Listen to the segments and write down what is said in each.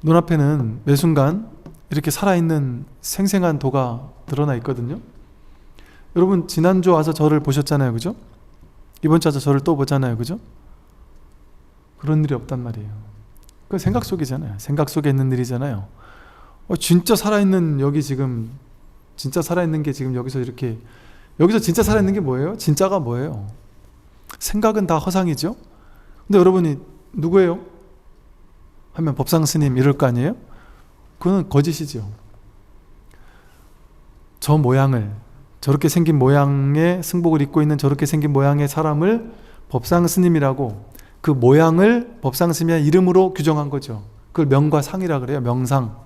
눈앞에는 매 순간 이렇게 살아있는 생생한 도가 드러나 있거든요. 여러분 지난주 와서 저를 보셨잖아요, 그죠? 이번 주 와서 저를 또 보잖아요, 그죠? 그런 일이 없단 말이에요. 그 생각 속이잖아요. 생각 속에 있는 일이잖아요. 진짜 살아있는, 여기 지금 진짜 살아있는 게 지금 여기서 이렇게, 여기서 진짜 살아있는 게 뭐예요? 진짜가 뭐예요? 생각은 다 허상이죠? 근데 여러분이 누구예요? 하면 법상 스님 이럴 거 아니에요? 그건 거짓이죠. 저 모양을, 저렇게 생긴 모양의 승복을 입고 있는 저렇게 생긴 모양의 사람을 법상 스님이라고, 그 모양을 법상 스님의 이름으로 규정한 거죠. 그걸 명과 상이라 그래요. 명상.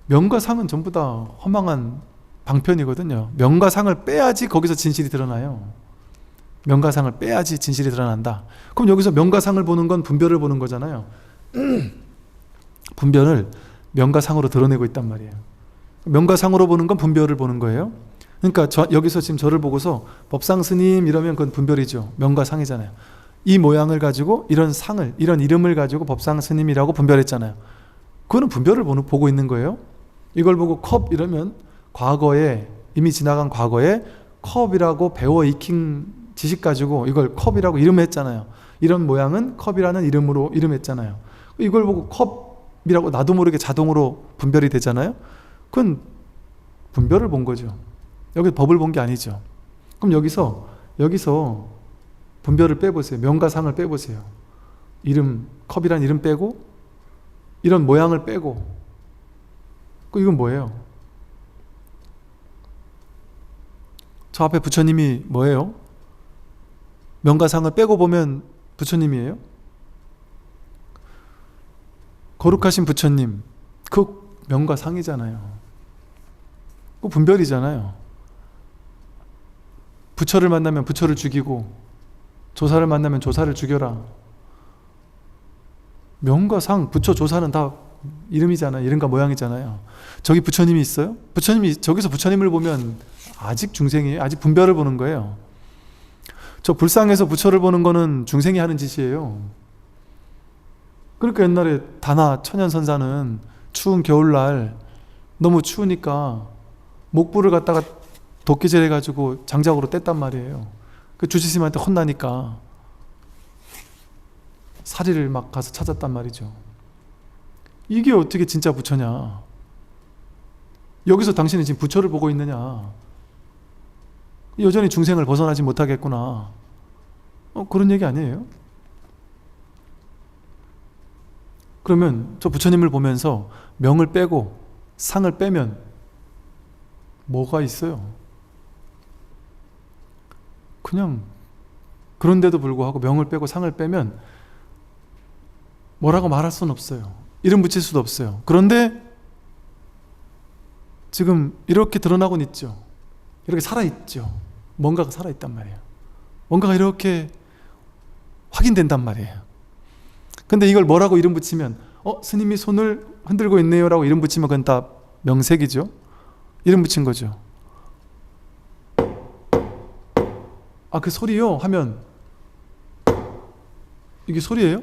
명과 상은 전부 다 허망한 방편이거든요. 명과 상을 빼야지 거기서 진실이 드러나요. 명과 상을 빼야지 진실이 드러난다. 그럼 여기서 명과 상을 보는 건 분별을 보는 거잖아요. 분별을 명과 상으로 드러내고 있단 말이에요. 명과 상으로 보는 건 분별을 보는 거예요. 그러니까 여기서 지금 저를 보고서 법상 스님 이러면 그건 분별이죠. 명과 상이잖아요. 이 모양을 가지고 이런 상을, 이런 이름을 가지고 법상 스님이라고 분별했잖아요. 그거는 분별을 보고 있는 거예요. 이걸 보고 컵 이러면 과거에, 이미 지나간 과거에 컵이라고 배워 익힌 지식 가지고 이걸 컵이라고 이름했잖아요. 이런 모양은 컵이라는 이름으로 이름했잖아요. 이걸 보고 컵이라고 나도 모르게 자동으로 분별이 되잖아요. 그건 분별을 본 거죠. 여기 법을 본 게 아니죠. 그럼 여기서 분별을 빼보세요. 명과 상을 빼보세요. 이름, 컵이란 이름 빼고 이런 모양을 빼고, 이건 뭐예요? 저 앞에 부처님이 뭐예요? 명과 상을 빼고 보면 부처님이에요? 거룩하신 부처님, 그 명과 상이잖아요. 그 분별이잖아요. 부처를 만나면 부처를 죽이고 조사를 만나면 조사를 죽여라. 명과 상, 부처, 조사는 다 이름이잖아요. 이름과 모양이잖아요. 저기 부처님이 있어요? 저기서 부처님을 보면 아직 중생이에요. 아직 분별을 보는 거예요. 저 불상에서 부처를 보는 거는 중생이 하는 짓이에요. 그러니까 옛날에 다나 천연선사는 추운 겨울날 너무 추우니까 목불을 갖다가 도끼질 해가지고 장작으로 뗐단 말이에요. 그 주지스님한테 혼나니까 사리를 막 가서 찾았단 말이죠. 이게 어떻게 진짜 부처냐? 여기서 당신이 지금 부처를 보고 있느냐? 여전히 중생을 벗어나지 못하겠구나. 그런 얘기 아니에요? 그러면 저 부처님을 보면서 명을 빼고 상을 빼면 뭐가 있어요? 그냥 그런데도 불구하고 명을 빼고 상을 빼면 뭐라고 말할 수는 없어요. 이름 붙일 수도 없어요. 그런데 지금 이렇게 드러나곤 있죠. 이렇게 살아있죠. 뭔가가 살아있단 말이에요. 뭔가가 이렇게 확인된단 말이에요. 근데 이걸 뭐라고 이름 붙이면 스님이 손을 흔들고 있네요 라고 이름 붙이면 그건 다 명색이죠. 이름 붙인 거죠. 그 소리요? 하면 이게 소리예요?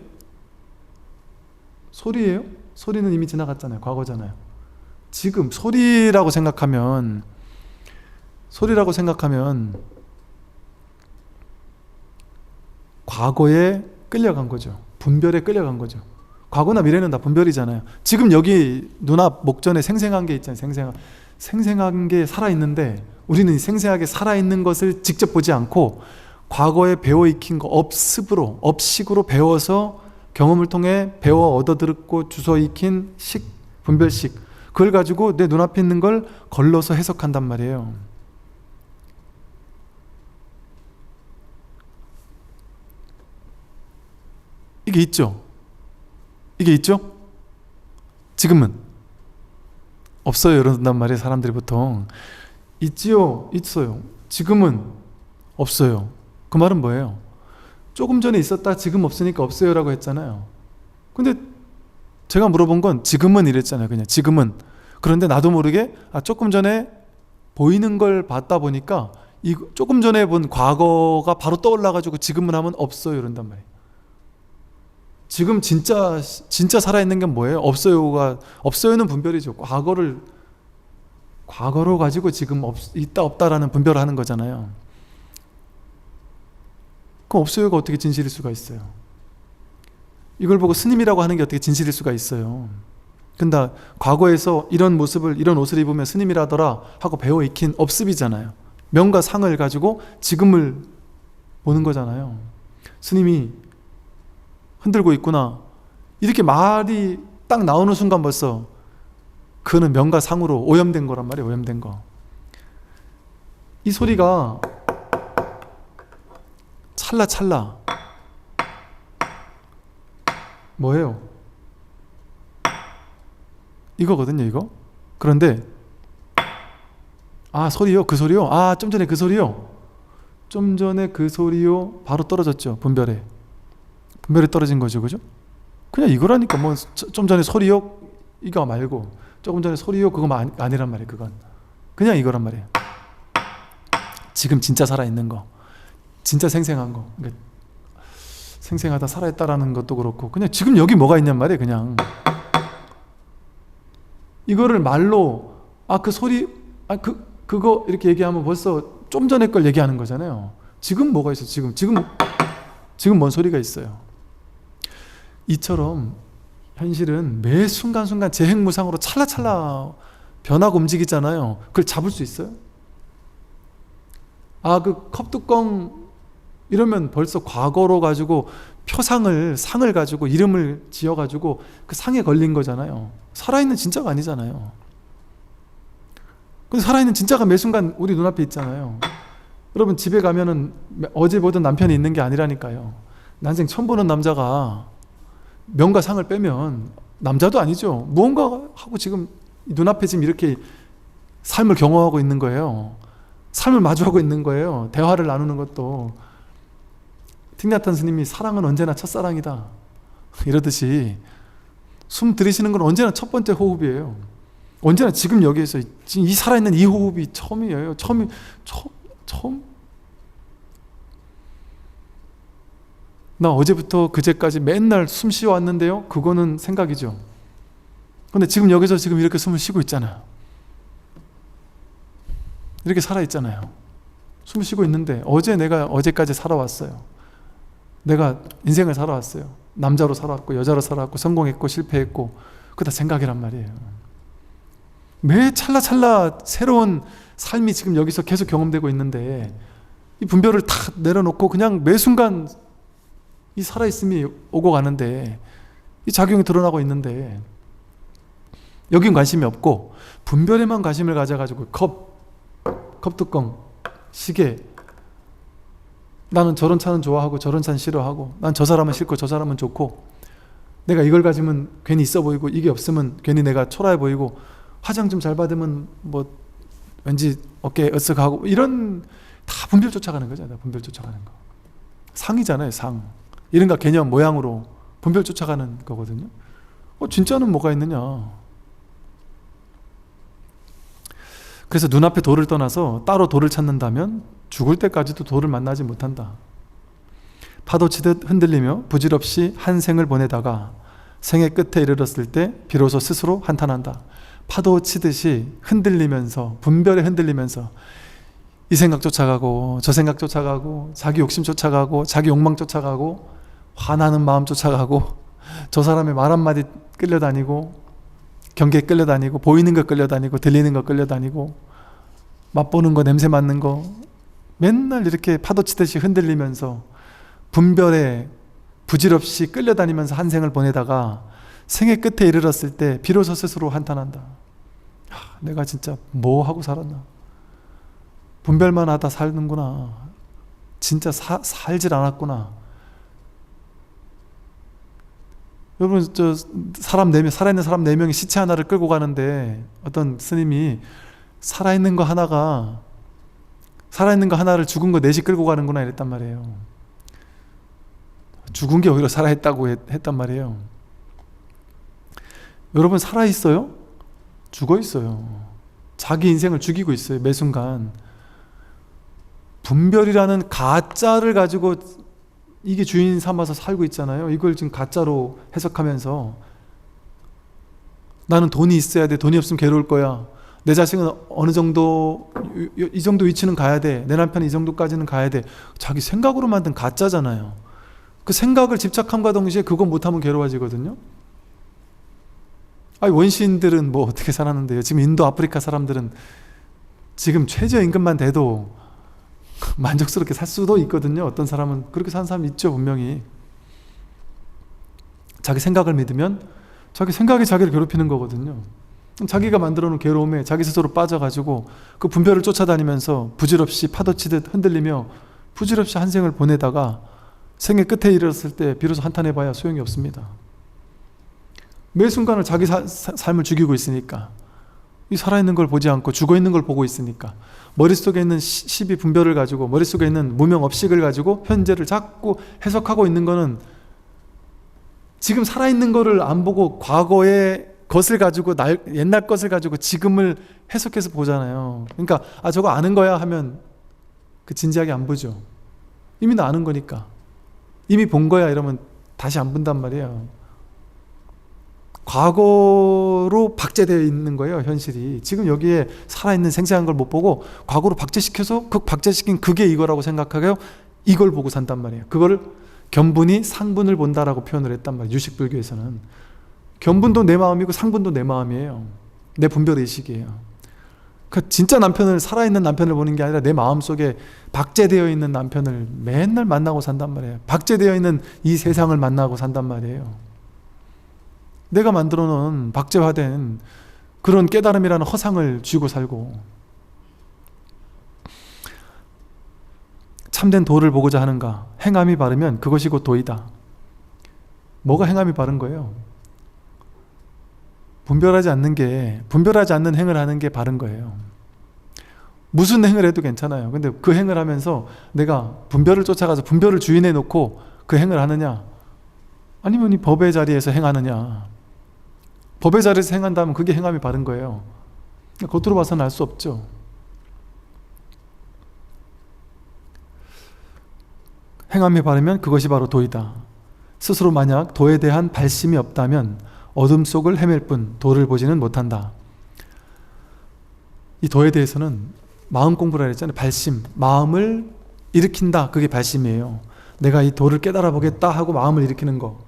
소리예요? 소리는 이미 지나갔잖아요. 과거잖아요. 지금 소리라고 생각하면 과거에 끌려간 거죠. 분별에 끌려간 거죠. 과거나 미래는 다 분별이잖아요. 지금 여기 눈앞 목전에 생생한 게 있잖아요. 생생한 게 살아있는데 우리는 생생하게 살아있는 것을 직접 보지 않고 과거에 배워 익힌 거 업식으로 배워서 경험을 통해 배워 얻어들었고 주워 익힌 분별식, 그걸 가지고 내 눈앞에 있는 걸 걸러서 해석한단 말이에요. 이게 있죠? 지금은 없어요 이런단 말이에요. 사람들이 보통 있지요? 있어요. 지금은 없어요. 그 말은 뭐예요? 조금 전에 있었다 지금 없으니까 없어요 라고 했잖아요. 근데 제가 물어본 건 지금은 이랬잖아요. 그냥 지금은. 그런데 나도 모르게 조금 전에 보이는 걸 봤다 보니까 이 조금 전에 본 과거가 바로 떠올라가지고 지금은 하면 없어요 이런단 말이에요. 지금 진짜 살아있는 게 뭐예요? 없어요는 분별이죠. 과거로 가지고 지금 있다 없다라는 분별을 하는 거잖아요. 그럼 없어요가 어떻게 진실일 수가 있어요? 이걸 보고 스님이라고 하는 게 어떻게 진실일 수가 있어요? 근데 과거에서 이런 옷을 입으면 스님이라더라 하고 배워 익힌 업습이잖아요. 명과 상을 가지고 지금을 보는 거잖아요. 스님이 흔들고 있구나, 이렇게 말이 딱 나오는 순간 벌써 그거는 명과 상으로 오염된 거란 말이에요. 오염된 거. 이 소리가 찰나 뭐예요? 이거거든요, 이거. 그런데 소리요? 그 소리요? 좀 전에 그 소리요? 좀 전에 그 소리요? 바로 떨어졌죠. 분별에 떨어진 거죠, 그죠? 그냥 이거라니까. 뭐 좀 전에 소리요? 이거 말고 조금 전에 소리요? 그거 아니란 말이에요. 그건 그냥 이거란 말이에요. 지금 진짜 살아있는 거, 진짜 생생한 거. 그러니까 생생하다, 살아있다라는 것도 그렇고, 그냥 지금 여기 뭐가 있냔 말이에요. 그냥 이거를 말로 그 소리 그거 이렇게 얘기하면 벌써 좀 전에 걸 얘기하는 거잖아요. 지금 뭐가 있어? 지금 뭔 소리가 있어요? 이처럼 현실은 매 순간순간 재행무상으로 찰나찰나 변하고 움직이잖아요. 그걸 잡을 수 있어요? 그 컵뚜껑 이러면 벌써 과거로 가지고 상을 가지고 이름을 지어가지고 그 상에 걸린 거잖아요. 살아있는 진짜가 아니잖아요. 근데 살아있는 진짜가 매 순간 우리 눈앞에 있잖아요. 여러분 집에 가면은 어제 보던 남편이 있는 게 아니라니까요. 난생 처음 보는 남자가 명과 상을 빼면 남자도 아니죠. 무언가 하고 지금 눈앞에 지금 이렇게 삶을 경험하고 있는 거예요. 삶을 마주하고 있는 거예요. 대화를 나누는 것도. 틱나탄 스님이 사랑은 언제나 첫사랑이다 이러듯이 숨 들이쉬는 건 언제나 첫 번째 호흡이에요. 언제나 지금 여기에서 지금 이 살아있는 이 호흡이 처음이에요. 처음. 나 어제부터 그제까지 맨날 숨 쉬어왔는데요. 그거는 생각이죠. 근데 지금 여기서 지금 이렇게 숨을 쉬고 있잖아요. 이렇게 살아있잖아요. 숨을 쉬고 있는데 내가 어제까지 살아왔어요. 내가 인생을 살아왔어요. 남자로 살아왔고 여자로 살아왔고 성공했고 실패했고 그거 다 생각이란 말이에요. 매 찰나찰나 새로운 삶이 지금 여기서 계속 경험되고 있는데 이 분별을 다 내려놓고 그냥 매 순간 이 살아있음이 오고 가는데 이 작용이 드러나고 있는데 여긴 관심이 없고 분별에만 관심을 가져가지고 컵뚜껑, 시계, 나는 저런 차는 좋아하고 저런 차는 싫어하고 난 저 사람은 싫고 저 사람은 좋고 내가 이걸 가지면 괜히 있어 보이고 이게 없으면 괜히 내가 초라해 보이고 화장 좀 잘 받으면 뭐 왠지 어깨 으쓱하고 이런 다 분별 쫓아가는 거잖아요. 분별 쫓아가는 거. 상이잖아요. 상. 이른가 개념 모양으로 분별 쫓아가는 거거든요. 진짜는 뭐가 있느냐. 그래서 눈앞에 도를 떠나서 따로 도를 찾는다면 죽을 때까지도 도를 만나지 못한다. 파도 치듯 흔들리며 부질없이 한 생을 보내다가 생의 끝에 이르렀을 때 비로소 스스로 한탄한다. 파도 치듯이 흔들리면서 분별에 흔들리면서 이 생각 쫓아가고 저 생각 쫓아가고 자기 욕심 쫓아가고 자기 욕망 쫓아가고 화나는 마음 쫓아가고 저 사람의 말 한마디 끌려다니고 경계에 끌려다니고 보이는 거 끌려다니고 들리는 거 끌려다니고 맛보는 거 냄새 맡는 거 맨날 이렇게 파도 치듯이 흔들리면서 분별에 부질없이 끌려다니면서 한 생을 보내다가 생의 끝에 이르렀을 때 비로소 스스로 한탄한다. 내가 진짜 뭐 하고 살았나. 분별만 하다 살는구나. 진짜 살질 않았구나. 여러분 살아있는 사람 4명이 시체 하나를 끌고 가는데 어떤 스님이 살아있는 거 하나를 죽은 거 4시 끌고 가는구나 이랬단 말이에요. 죽은 게 오히려 살아있다고 했단 말이에요. 여러분 살아있어요? 죽어있어요. 자기 인생을 죽이고 있어요. 매 순간 분별이라는 가짜를 가지고 이게 주인 삼아서 살고 있잖아요. 이걸 지금 가짜로 해석하면서 나는 돈이 있어야 돼. 돈이 없으면 괴로울 거야. 내 자식은 어느 정도 이 정도 위치는 가야 돼. 내 남편은 이 정도까지는 가야 돼. 자기 생각으로 만든 가짜잖아요. 그 생각을 집착함과 동시에 그거 못하면 괴로워지거든요. 아니 원시인들은 뭐 어떻게 살았는데요. 지금 인도 아프리카 사람들은 지금 최저임금만 돼도 만족스럽게 살 수도 있거든요. 어떤 사람은 그렇게 사는 사람 있죠. 분명히 자기 생각을 믿으면 자기 생각이 자기를 괴롭히는 거거든요. 자기가 만들어 놓은 괴로움에 자기 스스로 빠져가지고 그 분별을 쫓아다니면서 부질없이 파도치듯 흔들리며 부질없이 한 생을 보내다가 생의 끝에 이르렀을 때 비로소 한탄해봐야 소용이 없습니다. 매 순간을 자기 삶을 죽이고 있으니까, 이 살아있는 걸 보지 않고 죽어있는 걸 보고 있으니까, 머릿속에 있는 시비 분별을 가지고, 머릿속에 있는 무명업식을 가지고 현재를 자꾸 해석하고 있는 거는 지금 살아있는 거를 안 보고 과거의 것을 가지고 옛날 것을 가지고 지금을 해석해서 보잖아요. 그러니까 저거 아는 거야 하면 그 진지하게 안 보죠. 이미 나 아는 거니까. 이미 본 거야 이러면 다시 안 본단 말이에요. 과거로 박제되어 있는 거예요, 현실이. 지금 여기에 살아있는 생생한 걸 못 보고 과거로 박제시켜서 그 박제시킨 그게 이거라고 생각하고 이걸 보고 산단 말이에요. 그거를 견분이 상분을 본다라고 표현을 했단 말이에요. 유식불교에서는. 견분도 내 마음이고 상분도 내 마음이에요. 내 분별의식이에요. 그 진짜 남편을, 살아있는 남편을 보는 게 아니라 내 마음속에 박제되어 있는 남편을 맨날 만나고 산단 말이에요. 박제되어 있는 이 세상을 만나고 산단 말이에요. 내가 만들어 놓은 박제화된 그런 깨달음이라는 허상을 쥐고 살고, 참된 도를 보고자 하는가? 행함이 바르면 그것이 곧 도이다. 뭐가 행함이 바른 거예요? 분별하지 않는 행을 하는 게 바른 거예요. 무슨 행을 해도 괜찮아요. 근데 그 행을 하면서 내가 분별을 쫓아가서 분별을 주인해 놓고 그 행을 하느냐? 아니면 이 법의 자리에서 행하느냐? 법의 자리에서 행한다면 그게 행함이 바른 거예요. 겉으로 봐서는 알 수 없죠. 행함이 바르면 그것이 바로 도이다. 스스로 만약 도에 대한 발심이 없다면 어둠 속을 헤맬 뿐 도를 보지는 못한다. 이 도에 대해서는 마음 공부라 했잖아요. 발심, 마음을 일으킨다. 그게 발심이에요. 내가 이 도를 깨달아 보겠다 하고 마음을 일으키는 거,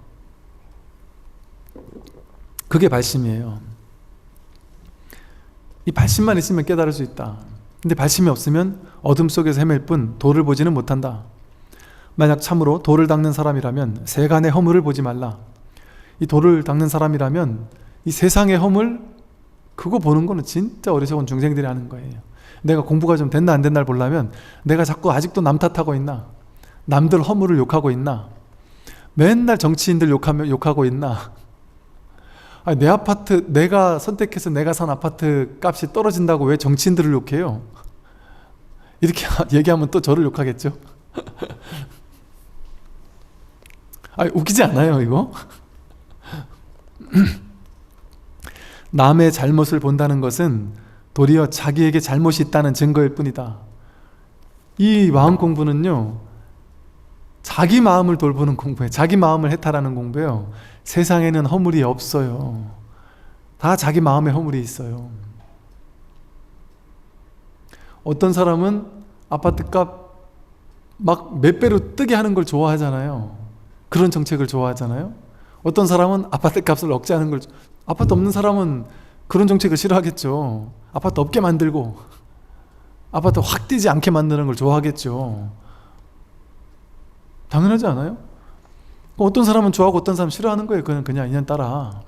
그게 발심이에요. 이 발심만 있으면 깨달을 수 있다. 근데 발심이 없으면 어둠 속에서 헤맬 뿐 도를 보지는 못한다. 만약 참으로 도를 닦는 사람이라면 세간의 허물을 보지 말라. 이 도를 닦는 사람이라면 이 세상의 허물, 그거 보는 거는 진짜 어리석은 중생들이 하는 거예요. 내가 공부가 좀 됐나 안 됐나를 보려면 내가 자꾸 아직도 남 탓하고 있나, 남들 허물을 욕하고 있나, 맨날 정치인들 욕하고 있나, 아니, 내 아파트, 내가 선택해서 내가 산 아파트 값이 떨어진다고 왜 정치인들을 욕해요? 이렇게 얘기하면 또 저를 욕하겠죠? 아니, 웃기지 않아요 이거? 남의 잘못을 본다는 것은 도리어 자기에게 잘못이 있다는 증거일 뿐이다. 이 마음 공부는요, 자기 마음을 돌보는 공부예요. 자기 마음을 해탈하는 공부예요. 세상에는 허물이 없어요. 다 자기 마음에 허물이 있어요. 어떤 사람은 아파트값 막 몇 배로 뜨게 하는 걸 좋아하잖아요. 그런 정책을 좋아하잖아요. 어떤 사람은 아파트 값을 억제하는 걸, 아파트 없는 사람은 그런 정책을 싫어하겠죠. 아파트 없게 만들고 아파트 확 뛰지 않게 만드는 걸 좋아하겠죠. 당연하지 않아요? 어떤 사람은 좋아하고 어떤 사람은 싫어하는 거예요. 그건 그냥 인연 따라.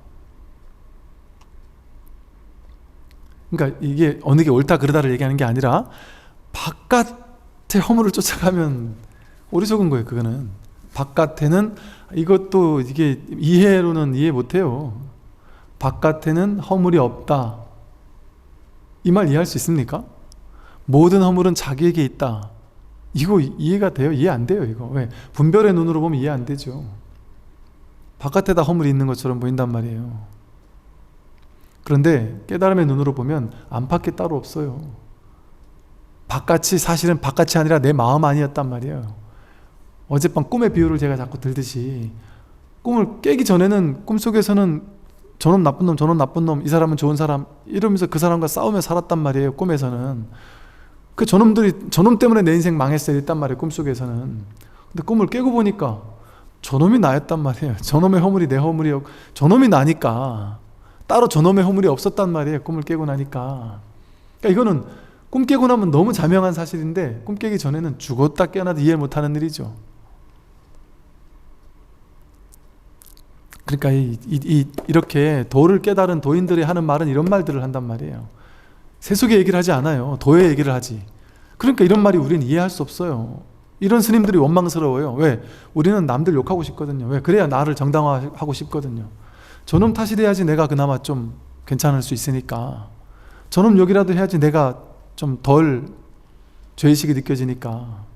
그러니까 이게 어느 게 옳다 그르다를 얘기하는 게 아니라 바깥의 허물을 쫓아가면 어리석은 거예요. 그거는 바깥에는, 이것도 이게 이해로는 이해 못해요. 바깥에는 허물이 없다, 이 말 이해할 수 있습니까? 모든 허물은 자기에게 있다, 이거 이해가 돼요? 이해 안 돼요 이거. 왜? 분별의 눈으로 보면 이해 안 되죠. 바깥에다 허물이 있는 것처럼 보인단 말이에요. 그런데 깨달음의 눈으로 보면 안팎이 따로 없어요. 바깥이 사실은 바깥이 아니라 내 마음 아니었단 말이에요. 어젯밤 꿈의 비유를 제가 자꾸 들듯이 꿈을 깨기 전에는 꿈속에서는 저놈 나쁜 놈, 저놈 나쁜 놈, 이 사람은 좋은 사람 이러면서 그 사람과 싸우며 살았단 말이에요. 꿈에서는. 그 저놈들이 저놈 때문에 내 인생 망했어 이랬단 말이에요. 꿈속에서는. 근데 꿈을 깨고 보니까 저놈이 나였단 말이에요. 저놈의 허물이 내 허물이었고 저놈이 나니까 따로 저놈의 허물이 없었단 말이에요. 꿈을 깨고 나니까. 그러니까 이거는 꿈 깨고 나면 너무 자명한 사실인데 꿈 깨기 전에는 죽었다 깨어나도 이해 못하는 일이죠. 그러니까 이렇게 도를 깨달은 도인들이 하는 말은 이런 말들을 한단 말이에요. 세속의 얘기를 하지 않아요. 도의 얘기를 하지. 그러니까 이런 말이 우리는 이해할 수 없어요. 이런 스님들이 원망스러워요. 왜? 우리는 남들 욕하고 싶거든요. 왜? 그래야 나를 정당화하고 싶거든요. 저놈 탓이 돼야지 내가 그나마 좀 괜찮을 수 있으니까. 저놈 욕이라도 해야지 내가 좀 덜 죄의식이 느껴지니까.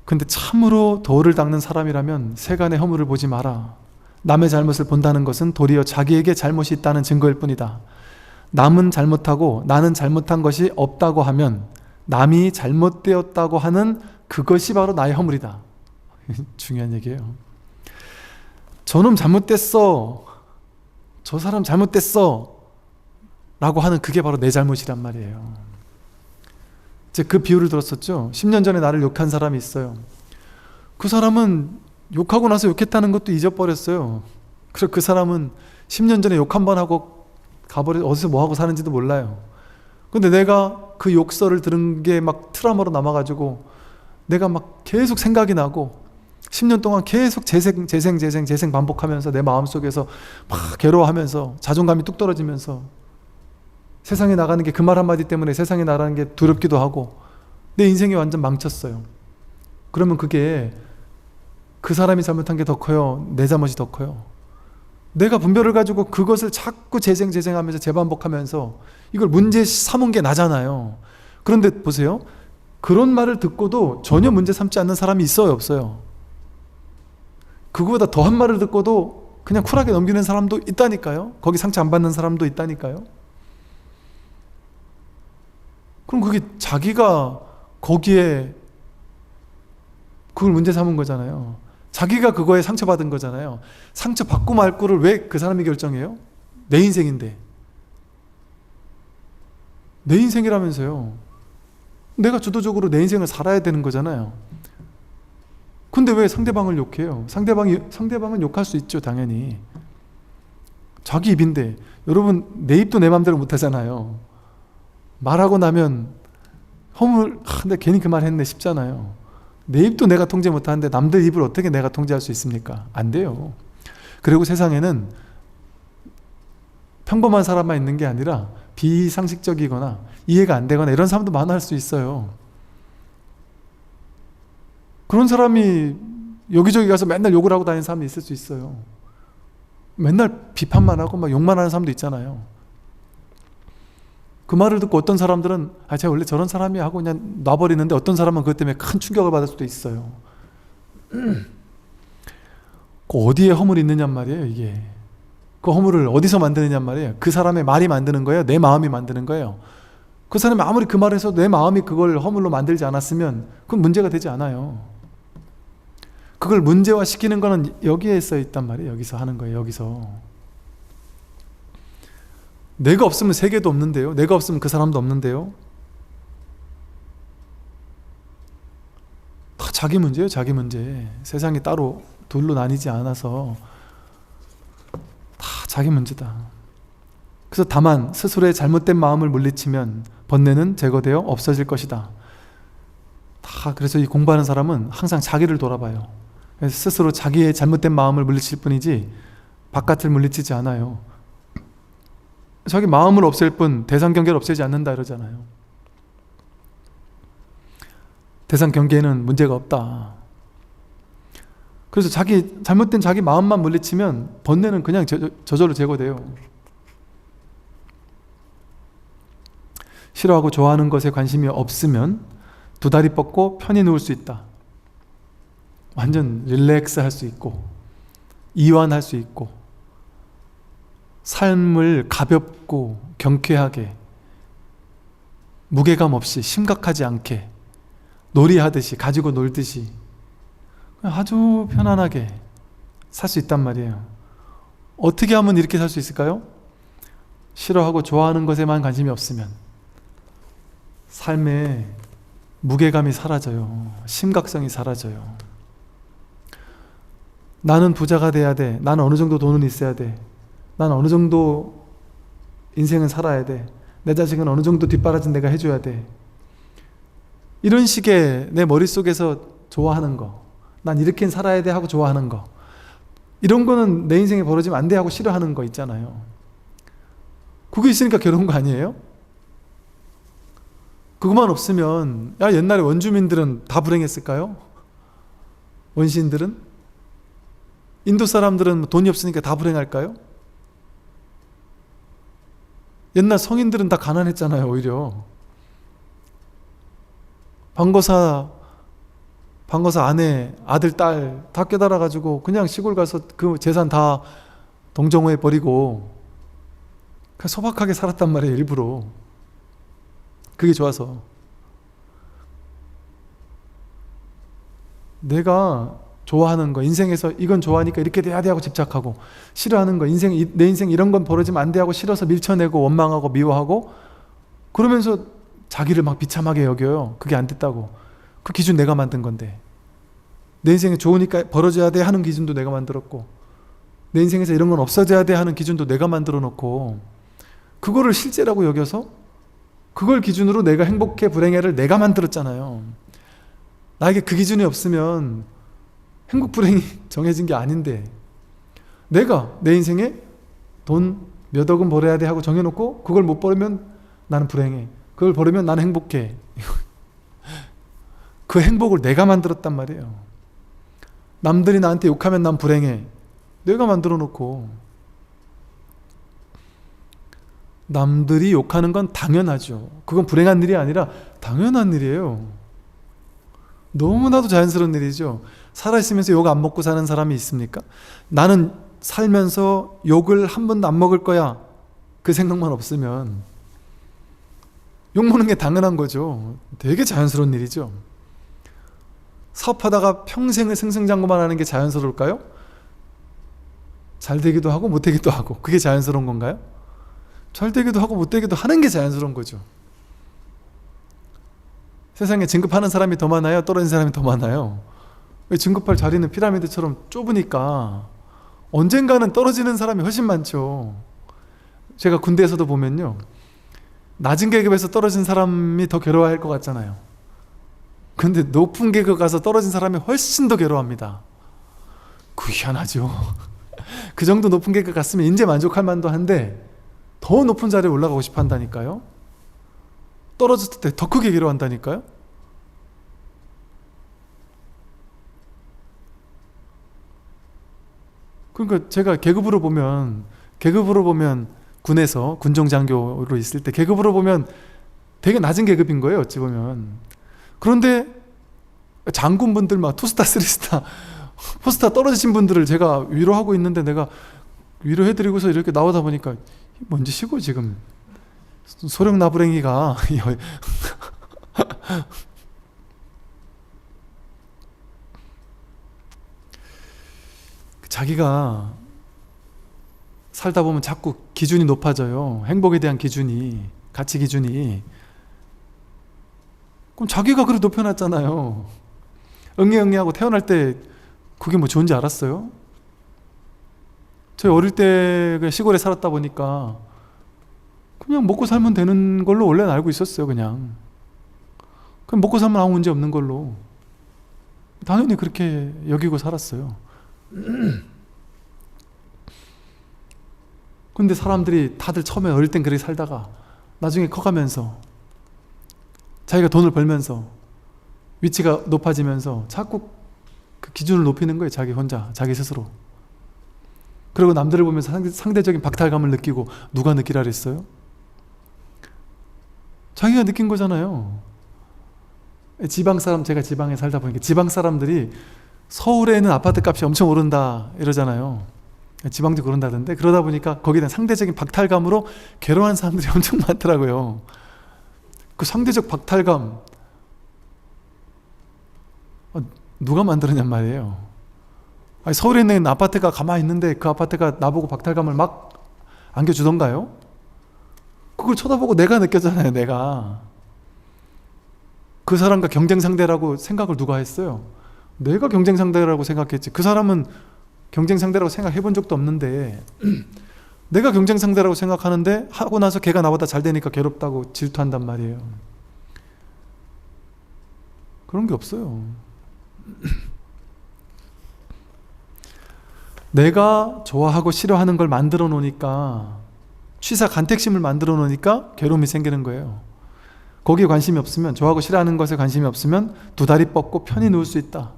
근데 참으로 도를 닦는 사람이라면 세간의 허물을 보지 마라. 남의 잘못을 본다는 것은 도리어 자기에게 잘못이 있다는 증거일 뿐이다. 남은 잘못하고 나는 잘못한 것이 없다고 하면 남이 잘못되었다고 하는 그것이 바로 나의 허물이다. 중요한 얘기예요. 저놈 잘못됐어. 저 사람 잘못됐어. 라고 하는 그게 바로 내 잘못이란 말이에요. 제가 그 비유를 들었었죠. 10년 전에 나를 욕한 사람이 있어요. 그 사람은 욕하고 나서 욕했다는 것도 잊어버렸어요. 그래서 그 사람은 10년 전에 욕 한 번 하고 가버려 어디서 뭐 하고 사는지도 몰라요. 근데 내가 그 욕설을 들은 게 막 트라우마로 남아가지고 내가 막 계속 생각이 나고 10년 동안 계속 재생 반복하면서 내 마음속에서 막 괴로워하면서 자존감이 뚝 떨어지면서 세상에 나가는 게 그 말 한마디 때문에 세상에 나가는 게 두렵기도 하고 내 인생이 완전 망쳤어요. 그러면 그게 그 사람이 잘못한 게 더 커요? 내 잘못이 더 커요? 내가 분별을 가지고 그것을 자꾸 재생하면서 재반복하면서 이걸 문제 삼은 게 나잖아요. 그런데 보세요. 그런 말을 듣고도 전혀 문제 삼지 않는 사람이 있어요? 없어요? 그거보다 더한 말을 듣고도 그냥 쿨하게 넘기는 사람도 있다니까요. 거기 상처 안 받는 사람도 있다니까요. 그럼 그게 자기가 거기에 그걸 문제 삼은 거잖아요. 자기가 그거에 상처받은 거잖아요. 상처받고 말 거를 왜 그 사람이 결정해요? 내 인생인데. 내 인생이라면서요. 내가 주도적으로 내 인생을 살아야 되는 거잖아요. 근데 왜 상대방을 욕해요? 상대방은 욕할 수 있죠, 당연히. 자기 입인데. 여러분, 내 입도 내 맘대로 못 하잖아요. 말하고 나면 근데 괜히 그 말 했네 싶잖아요. 내 입도 내가 통제 못하는데 남들 입을 어떻게 내가 통제할 수 있습니까? 안 돼요. 그리고 세상에는 평범한 사람만 있는 게 아니라 비상식적이거나 이해가 안 되거나 이런 사람도 많을 수 있어요. 그런 사람이 여기저기 가서 맨날 욕을 하고 다니는 사람이 있을 수 있어요. 맨날 비판만 하고 막 욕만 하는 사람도 있잖아요. 그 말을 듣고 어떤 사람들은 제가 원래 저런 사람이야 하고 그냥 놔버리는데 어떤 사람은 그것 때문에 큰 충격을 받을 수도 있어요. 그 어디에 허물이 있느냔 말이에요. 이게 그 허물을 어디서 만드느냔 말이에요. 그 사람의 말이 만드는 거예요? 내 마음이 만드는 거예요? 그 사람이 아무리 그 말을 해서 내 마음이 그걸 허물로 만들지 않았으면 그건 문제가 되지 않아요. 그걸 문제화시키는 거는 여기에 써 있단 말이에요. 여기서 하는 거예요. 여기서. 내가 없으면 세계도 없는데요. 내가 없으면 그 사람도 없는데요. 다 자기 문제예요. 자기 문제. 세상이 따로 둘로 나뉘지 않아서 다 자기 문제다. 그래서 다만 스스로의 잘못된 마음을 물리치면 번뇌는 제거되어 없어질 것이다. 다 그래서 이 공부하는 사람은 항상 자기를 돌아봐요. 그래서 스스로 자기의 잘못된 마음을 물리칠 뿐이지 바깥을 물리치지 않아요. 자기 마음을 없앨 뿐 대상 경계를 없애지 않는다 이러잖아요. 대상 경계에는 문제가 없다. 그래서 잘못된 자기 마음만 물리치면 번뇌는 그냥 저절로 제거돼요. 싫어하고 좋아하는 것에 관심이 없으면 두 다리 뻗고 편히 누울 수 있다. 완전 릴렉스 할 수 있고 이완할 수 있고 삶을 가볍고 경쾌하게 무게감 없이 심각하지 않게 놀이하듯이, 가지고 놀듯이 아주 편안하게 살 수 있단 말이에요. 어떻게 하면 이렇게 살 수 있을까요? 싫어하고 좋아하는 것에만 관심이 없으면 삶에 무게감이 사라져요. 심각성이 사라져요. 나는 부자가 돼야 돼. 나는 어느 정도 돈은 있어야 돼. 나는 어느 정도 인생은 살아야 돼. 내 자식은 어느 정도 뒷바라진 내가 해줘야 돼. 이런 식의 내 머릿속에서 좋아하는 거, 난 이렇게 살아야 돼 하고 좋아하는 거, 이런 거는 내 인생에 벌어지면 안 돼 하고 싫어하는 거 있잖아요. 그게 있으니까 괴로운 거 아니에요? 그것만 없으면, 야, 옛날에 원주민들은 다 불행했을까요? 원시인들은? 인도 사람들은 돈이 없으니까 다 불행할까요? 옛날 성인들은 다 가난했잖아요. 오히려 방거사 아내, 아들, 딸 다 깨달아가지고 그냥 시골 가서 그 재산 다 동정호에 버리고 그냥 소박하게 살았단 말이에요. 일부러. 그게 좋아서. 내가 좋아하는 거, 인생에서 이건 좋아하니까 이렇게 돼야 돼 하고 집착하고, 싫어하는 거, 내 인생 이런 건 벌어지면 안 돼 하고 싫어서 밀쳐내고 원망하고 미워하고, 그러면서 자기를 막 비참하게 여겨요. 그게 안 됐다고. 그 기준 내가 만든 건데, 내 인생에 좋으니까 벌어져야 돼 하는 기준도 내가 만들었고, 내 인생에서 이런 건 없어져야 돼 하는 기준도 내가 만들어 놓고, 그거를 실제라고 여겨서 그걸 기준으로 내가 행복해 불행해를 내가 만들었잖아요. 나에게 그 기준이 없으면 행복 불행이 정해진 게 아닌데, 내가 내 인생에 돈 몇 억은 벌어야 돼 하고 정해놓고 그걸 못 벌으면 나는 불행해, 그걸 벌으면 나는 행복해. 그 행복을 내가 만들었단 말이에요. 남들이 나한테 욕하면 난 불행해, 내가 만들어 놓고. 남들이 욕하는 건 당연하죠. 그건 불행한 일이 아니라 당연한 일이에요. 너무나도 자연스러운 일이죠. 살아있으면서 욕 안 먹고 사는 사람이 있습니까? 나는 살면서 욕을 한 번도 안 먹을 거야, 그 생각만 없으면 욕 먹는 게 당연한 거죠. 되게 자연스러운 일이죠. 사업하다가 평생을 승승장구만 하는 게 자연스러울까요? 잘 되기도 하고 못 되기도 하고, 그게 자연스러운 건가요? 잘 되기도 하고 못 되기도 하는 게 자연스러운 거죠. 세상에 진급하는 사람이 더 많아요? 떨어진 사람이 더 많아요? 왜 진급할 자리는 피라미드처럼 좁으니까 언젠가는 떨어지는 사람이 훨씬 많죠. 제가 군대에서도 보면요, 낮은 계급에서 떨어진 사람이 더 괴로워할 것 같잖아요. 근데 높은 계급 가서 떨어진 사람이 훨씬 더 괴로워합니다. 그 희한하죠. 그 정도 높은 계급 갔으면 이제 만족할 만도 한데 더 높은 자리에 올라가고 싶어 한다니까요. 떨어졌을 때 더 크게 괴로워한다니까요. 그러니까 제가 계급으로 보면 군에서 군종장교로 있을 때 계급으로 보면 되게 낮은 계급인 거예요, 어찌 보면. 그런데 장군분들 막 투스타, 쓰리스타, 포스타 떨어지신 분들을 제가 위로하고 있는데, 내가 위로해드리고서 이렇게 나오다 보니까 뭔지 시고 지금 소령 나부랭이가 자기가 살다 보면 자꾸 기준이 높아져요. 행복에 대한 기준이, 가치 기준이. 그럼 자기가 그래 높여놨잖아요. 응애응애하고 태어날 때 그게 뭐 좋은지 알았어요? 저희 어릴 때 시골에 살았다 보니까 그냥 먹고 살면 되는 걸로 원래는 알고 있었어요. 그냥 먹고 살면 아무 문제 없는 걸로 당연히 그렇게 여기고 살았어요. 근데 사람들이 다들 처음에 어릴 땐 그렇게 살다가 나중에 커가면서 자기가 돈을 벌면서 위치가 높아지면서 자꾸 그 기준을 높이는 거예요. 자기 혼자, 자기 스스로. 그리고 남들을 보면서 상대적인 박탈감을 느끼고. 누가 느끼라 그랬어요? 자기가 느낀 거잖아요. 지방 사람, 제가 지방에 살다 보니까 지방 사람들이 서울에는 아파트 값이 엄청 오른다 이러잖아요. 지방도 그런다던데. 그러다 보니까 거기에 대한 상대적인 박탈감으로 괴로워하는 사람들이 엄청 많더라고요. 그 상대적 박탈감, 누가 만들었냔 말이에요. 아니, 서울에 있는 아파트가 가만히 있는데 그 아파트가 나보고 박탈감을 막 안겨주던가요? 그걸 쳐다보고 내가 느꼈잖아요. 내가 그 사람과 경쟁 상대라고 생각을 누가 했어요? 내가 경쟁 상대라고 생각했지. 그 사람은 경쟁 상대라고 생각해 본 적도 없는데 내가 경쟁 상대라고 생각하는데 하고 나서 걔가 나보다 잘 되니까 괴롭다고 질투한단 말이에요. 그런 게 없어요. 내가 좋아하고 싫어하는 걸 만들어 놓으니까, 취사 간택심을 만들어 놓으니까 괴로움이 생기는 거예요. 거기에 관심이 없으면, 좋아하고 싫어하는 것에 관심이 없으면 두 다리 뻗고 편히 누울 수 있다.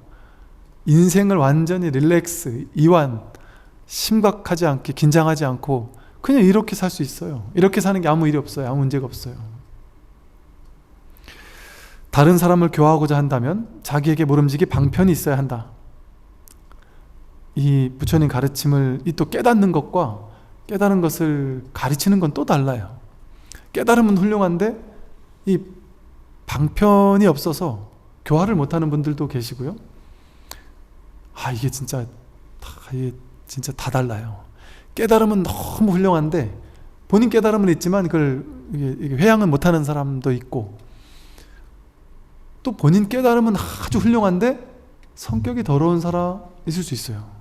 인생을 완전히 릴렉스, 이완, 심각하지 않게, 긴장하지 않고 그냥 이렇게 살 수 있어요. 이렇게 사는 게 아무 일이 없어요. 아무 문제가 없어요. 다른 사람을 교화하고자 한다면 자기에게 모름지기 방편이 있어야 한다. 이 부처님 가르침을 이 또 깨닫는 것과 깨달은 것을 가르치는 건 또 달라요. 깨달으면 훌륭한데 이 방편이 없어서 교화를 못하는 분들도 계시고요. 이게 진짜 다 달라요. 깨달으면 너무 훌륭한데 본인 깨달음은 있지만 그걸 이게 회양은 못하는 사람도 있고, 또 본인 깨달음은 아주 훌륭한데 성격이 더러운 사람 있을 수 있어요.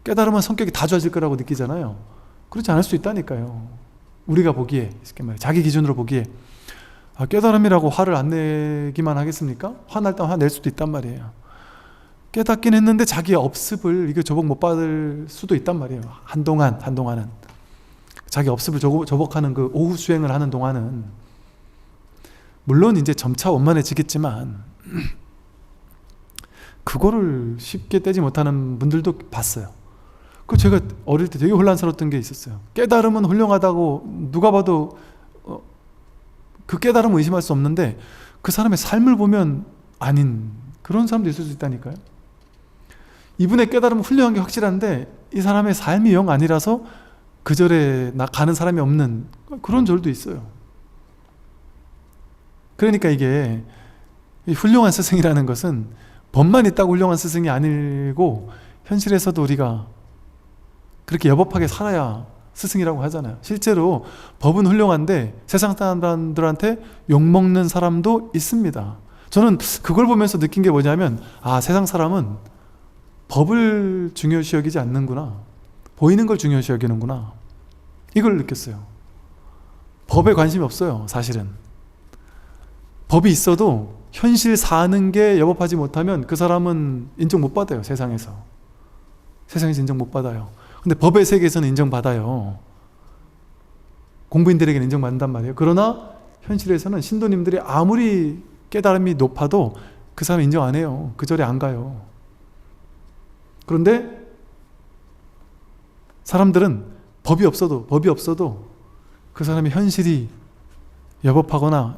깨달으면 성격이 다 좋아질 거라고 느끼잖아요. 그렇지 않을 수 있다니까요. 우리가 보기에, 자기 기준으로 보기에 깨달음이라고 화를 안 내기만 하겠습니까? 화날 때 화낼 수도 있단 말이에요. 깨닫긴 했는데 자기의 업습을 이게 조복 못 받을 수도 있단 말이에요. 한동안은 자기 업습을 조복하는 그 오후 수행을 하는 동안은 물론 이제 점차 원만해지겠지만 그거를 쉽게 떼지 못하는 분들도 봤어요. 그 제가 어릴 때 되게 혼란스러웠던 게 있었어요. 깨달음은 훌륭하다고 누가 봐도 그 깨달음을 의심할 수 없는데 그 사람의 삶을 보면 아닌 그런 사람도 있을 수 있다니까요. 이분의 깨달음은 훌륭한 게 확실한데 이 사람의 삶이 영 아니라서 그 절에 가는 사람이 없는 그런 절도 있어요. 그러니까 이게 훌륭한 스승이라는 것은 법만 있다고 훌륭한 스승이 아니고 현실에서도 우리가 그렇게 여법하게 살아야 스승이라고 하잖아요. 실제로 법은 훌륭한데 세상 사람들한테 욕먹는 사람도 있습니다. 저는 그걸 보면서 느낀 게 뭐냐면 세상 사람은 법을 중요시 여기지 않는구나. 보이는 걸 중요시 여기는구나. 이걸 느꼈어요. 법에 관심이 없어요. 사실은. 법이 있어도 현실 사는 게 여법하지 못하면 그 사람은 인정 못 받아요. 세상에서 인정 못 받아요. 근데 법의 세계에서는 인정받아요. 공부인들에게는 인정받는단 말이에요. 그러나 현실에서는 신도님들이 아무리 깨달음이 높아도 그 사람 인정 안 해요. 그 절에 안 가요. 그런데 사람들은 법이 없어도 그 사람의 현실이 여법하거나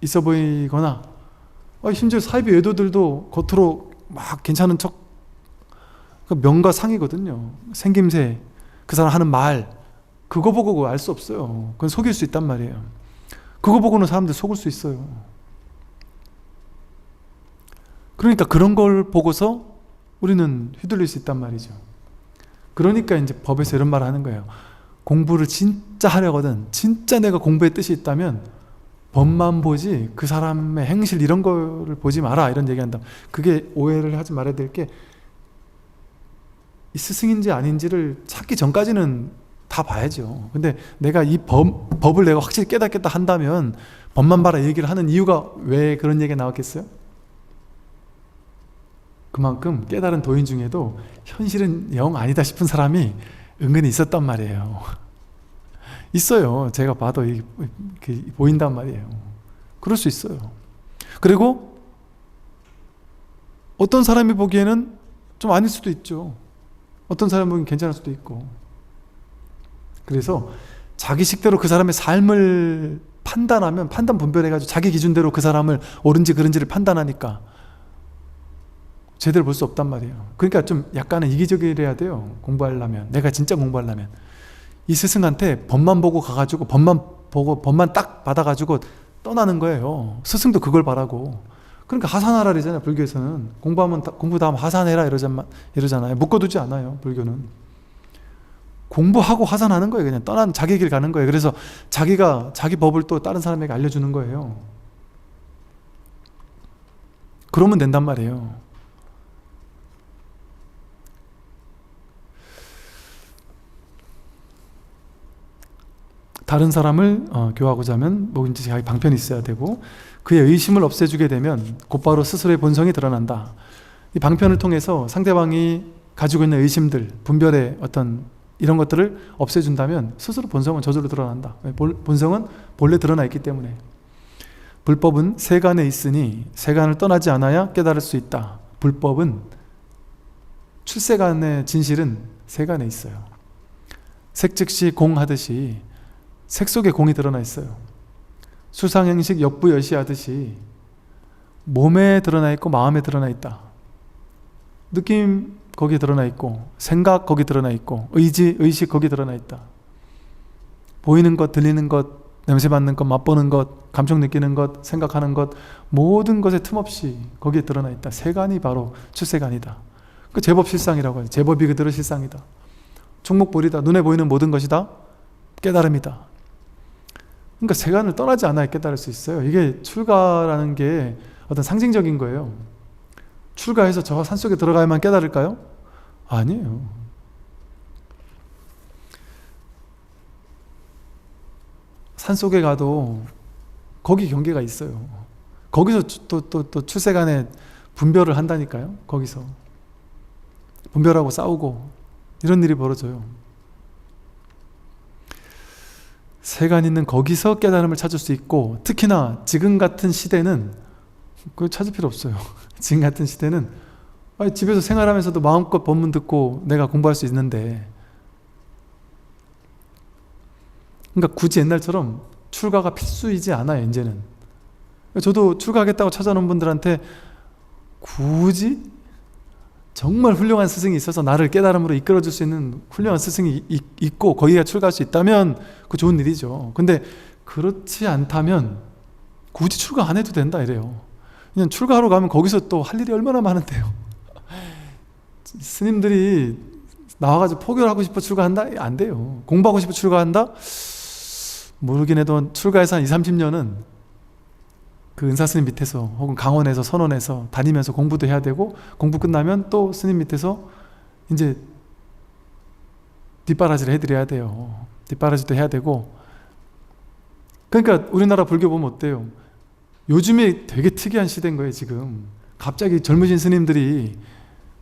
있어 보이거나 심지어 사이비 외도들도 겉으로 막 괜찮은 척, 명과 상이거든요. 생김새, 그 사람 하는 말, 그거 보고 알 수 없어요. 그건 속일 수 있단 말이에요. 그거 보고는 사람들 속을 수 있어요. 그러니까 그런 걸 보고서 우리는 휘둘릴 수 있단 말이죠. 그러니까 이제 법에서 이런 말을 하는 거예요. 공부를 진짜 하려거든, 진짜 내가 공부의 뜻이 있다면 법만 보지 그 사람의 행실 이런 거를 보지 마라, 이런 얘기한다. 그게 오해를 하지 말아야 될 게, 이 스승인지 아닌지를 찾기 전까지는 다 봐야죠. 근데 내가 이 법을 내가 확실히 깨닫겠다 한다면 법만 봐라 얘기를 하는 이유가 왜 그런 얘기가 나왔겠어요? 그만큼 깨달은 도인 중에도 현실은 영 아니다 싶은 사람이 은근히 있었단 말이에요. 있어요. 제가 봐도 이렇게 보인단 말이에요. 그럴 수 있어요. 그리고 어떤 사람이 보기에는 좀 아닐 수도 있죠. 어떤 사람이 보기엔 괜찮을 수도 있고. 그래서 자기 식대로 그 사람의 삶을 판단 분별해가지고 자기 기준대로 그 사람을 옳은지 그른지를 판단하니까 제대로 볼 수 없단 말이에요. 그러니까 좀 약간은 이기적이래야 돼요. 공부하려면, 내가 진짜 공부하려면. 이 스승한테 법만 보고 가가지고 법만 딱 받아가지고 떠나는 거예요. 스승도 그걸 바라고. 그러니까 하산하라 그러잖아요. 불교에서는 공부 다 하면 하산해라 이러잖아요. 묶어두지 않아요. 불교는 공부하고 하산하는 거예요. 그냥 떠난 자기 길 가는 거예요. 그래서 자기가 자기 법을 또 다른 사람에게 알려주는 거예요. 그러면 된단 말이에요. 다른 사람을 교화하고자 하면 뭐든지 자기 방편이 있어야 되고, 그의 의심을 없애주게 되면 곧바로 스스로의 본성이 드러난다. 이 방편을 통해서 상대방이 가지고 있는 의심들, 분별의 어떤 이런 것들을 없애준다면 스스로 본성은 저절로 드러난다. 본성은 본래 드러나 있기 때문에. 불법은 세간에 있으니 세간을 떠나지 않아야 깨달을 수 있다. 불법은 출세간의 진실은 세간에 있어요. 색즉시 공하듯이 색 속에 공이 드러나 있어요. 수상행식 역부여시 하듯이 몸에 드러나 있고 마음에 드러나 있다. 느낌 거기에 드러나 있고, 생각 거기 드러나 있고, 의식 거기 드러나 있다. 보이는 것, 들리는 것, 냄새 맡는 것, 맛보는 것, 감정 느끼는 것, 생각하는 것, 모든 것에 틈없이 거기에 드러나 있다. 세간이 바로 출세간이다. 그 제법 실상이라고 하죠. 제법이 그대로 실상이다. 총목볼이다. 눈에 보이는 모든 것이 다 깨달음이다. 그러니까 세간을 떠나지 않아야 깨달을 수 있어요. 이게 출가라는 게 어떤 상징적인 거예요. 출가해서 저 산속에 들어가야만 깨달을까요? 아니에요. 산속에 가도 거기 경계가 있어요. 거기서 또 출세간에 분별을 한다니까요. 거기서 분별하고 싸우고 이런 일이 벌어져요. 세간 있는 거기서 깨달음을 찾을 수 있고, 특히나 지금 같은 시대는 그걸 찾을 필요 없어요. 지금 같은 시대는 집에서 생활하면서도 마음껏 법문 듣고 내가 공부할 수 있는데, 그러니까 굳이 옛날처럼 출가가 필수이지 않아요. 이제는 저도 출가하겠다고 찾아놓은 분들한테 굳이 정말 훌륭한 스승이 있어서 나를 깨달음으로 이끌어줄 수 있는 훌륭한 스승이 있고 거기가 출가할 수 있다면 그 좋은 일이죠. 근데 그렇지 않다면 굳이 출가 안 해도 된다 이래요. 그냥 출가하러 가면 거기서 또 할 일이 얼마나 많은데요. 스님들이 나와가지고 포교하고 싶어 출가한다? 안 돼요. 공부하고 싶어 출가한다? 모르긴 해도 출가해서 한 20-30년은 그 은사스님 밑에서 혹은 강원에서 선원에서 다니면서 공부도 해야 되고, 공부 끝나면 또 스님 밑에서 이제 뒷바라지를 해드려야 돼요. 뒷바라지도 해야 되고. 그러니까 우리나라 불교 보면 어때요? 요즘에 되게 특이한 시대인 거예요. 지금 갑자기 젊으신 스님들이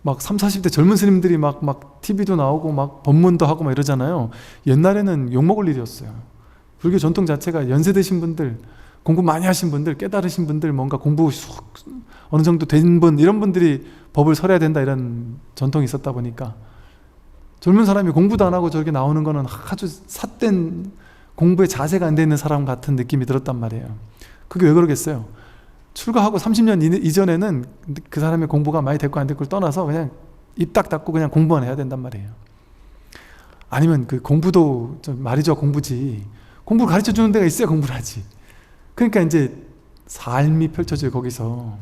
막 30, 40대 젊은 스님들이 막 TV도 나오고 막 법문도 하고 막 이러잖아요. 옛날에는 욕먹을 일이었어요. 불교 전통 자체가 연세 드신 분들, 공부 많이 하신 분들, 깨달으신 분들, 뭔가 공부 어느 정도 된 분, 이런 분들이 법을 설해야 된다 이런 전통이 있었다 보니까 젊은 사람이 공부도 안 하고 저렇게 나오는 거는 아주 삿된 공부에 자세가 안 돼 있는 사람 같은 느낌이 들었단 말이에요. 그게 왜 그러겠어요? 출가하고 30년 이전에는 그 사람의 공부가 많이 됐고 안 됐고를 떠나서 그냥 입 딱 닫고 그냥 공부만 해야 된단 말이에요. 아니면 그 공부도 좀 말이죠, 공부지. 공부를 가르쳐 주는 데가 있어야 공부를 하지. 그러니까 이제 삶이 펼쳐져요, 거기서.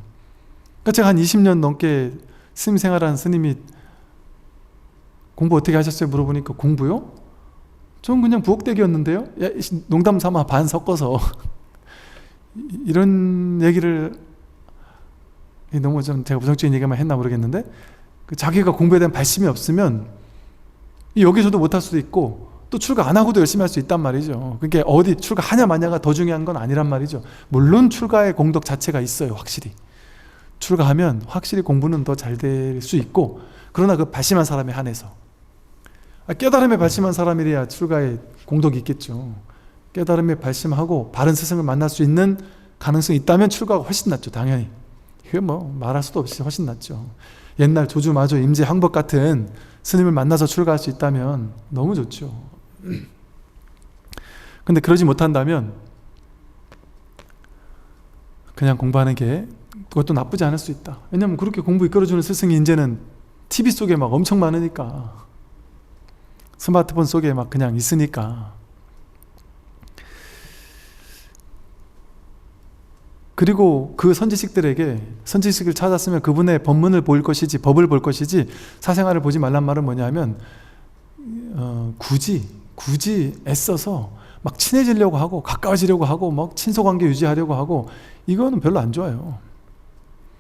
그러니까 제가 한 20년 넘게 스님 생활한 스님이 공부 어떻게 하셨어요? 물어보니까 공부요? 전 그냥 부엌대기였는데요? 야, 농담 삼아 반 섞어서 이런 얘기를, 너무 좀 제가 부정적인 얘기만 했나 모르겠는데, 자기가 공부에 대한 발심이 없으면 여기서도 못할 수도 있고 또 출가 안 하고도 열심히 할 수 있단 말이죠. 그러니까 어디 출가하냐 마냐가 더 중요한 건 아니란 말이죠. 물론 출가의 공덕 자체가 있어요. 확실히 출가하면 확실히 공부는 더 잘 될 수 있고, 그러나 그 발심한 사람에 한해서, 깨달음에 발심한 사람이래야 출가에 공덕이 있겠죠. 깨달음에 발심하고 바른 스승을 만날 수 있는 가능성이 있다면 출가가 훨씬 낫죠. 당연히 이게 뭐 말할 수도 없이 훨씬 낫죠. 옛날 조주마조 임재 황법 같은 스님을 만나서 출가할 수 있다면 너무 좋죠. 근데 그러지 못한다면 그냥 공부하는 게 그것도 나쁘지 않을 수 있다. 왜냐하면 그렇게 공부 이끌어주는 스승이 이제는 TV 속에 막 엄청 많으니까, 스마트폰 속에 막 그냥 있으니까. 그리고 그 선지식들에게 선지식을 찾았으면 그분의 법문을 볼 것이지, 법을 볼 것이지 사생활을 보지 말란 말은 뭐냐면 굳이 애써서 막 친해지려고 하고 가까워지려고 하고 막 친소관계 유지하려고 하고 이거는 별로 안 좋아요.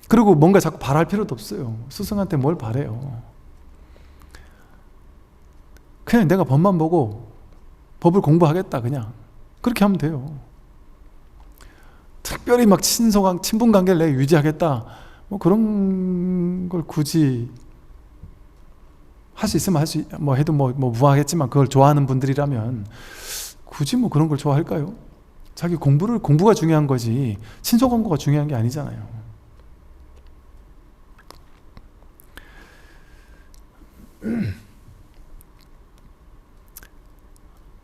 그리고 뭔가 자꾸 바랄 필요도 없어요. 스승한테 뭘 바래요. 그냥 내가 법만 보고 법을 공부하겠다, 그냥 그렇게 하면 돼요. 특별히 막 친분 관계를 내가 유지하겠다, 뭐 그런 걸 굳이 할 수 있으면 뭐 해도 뭐 무하겠지만, 그걸 좋아하는 분들이라면 굳이 뭐 그런 걸 좋아할까요? 자기 공부가 중요한 거지 친소관계가 중요한 게 아니잖아요.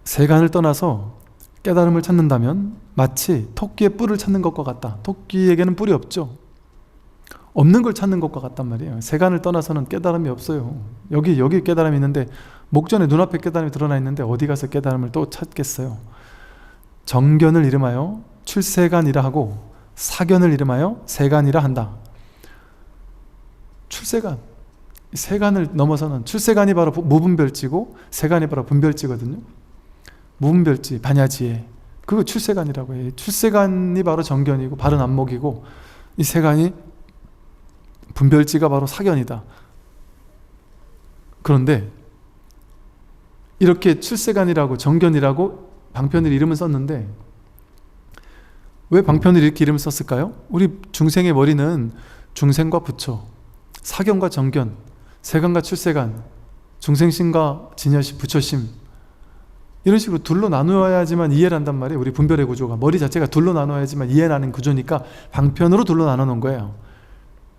세간을 떠나서 깨달음을 찾는다면 마치 토끼의 뿔을 찾는 것과 같다. 토끼에게는 뿔이 없죠. 없는 걸 찾는 것과 같단 말이에요. 세간을 떠나서는 깨달음이 없어요. 여기 깨달음이 있는데, 목전에 눈앞에 깨달음이 드러나 있는데 어디 가서 깨달음을 또 찾겠어요. 정견을 이름하여 출세간이라 하고 사견을 이름하여 세간이라 한다. 출세간, 세간을 넘어서는, 출세간이 바로 무분별지고 세간이 바로 분별지거든요. 무분별지, 반야지에, 그거 출세간이라고 해요. 출세간이 바로 정견이고 바른 안목이고, 이 세간이 분별지가 바로 사견이다. 그런데 이렇게 출세간이라고 정견이라고 방편을 이름을 썼는데, 왜 방편을 이렇게 이름을 썼을까요? 우리 중생의 머리는 중생과 부처, 사견과 정견, 세간과 출세간, 중생심과 진여심, 부처심, 이런 식으로 둘로 나누어야지만 이해를 한단 말이에요. 우리 분별의 구조가 머리 자체가 둘로 나누어야지만 이해하는 구조니까 방편으로 둘로 나눠 놓은 거예요.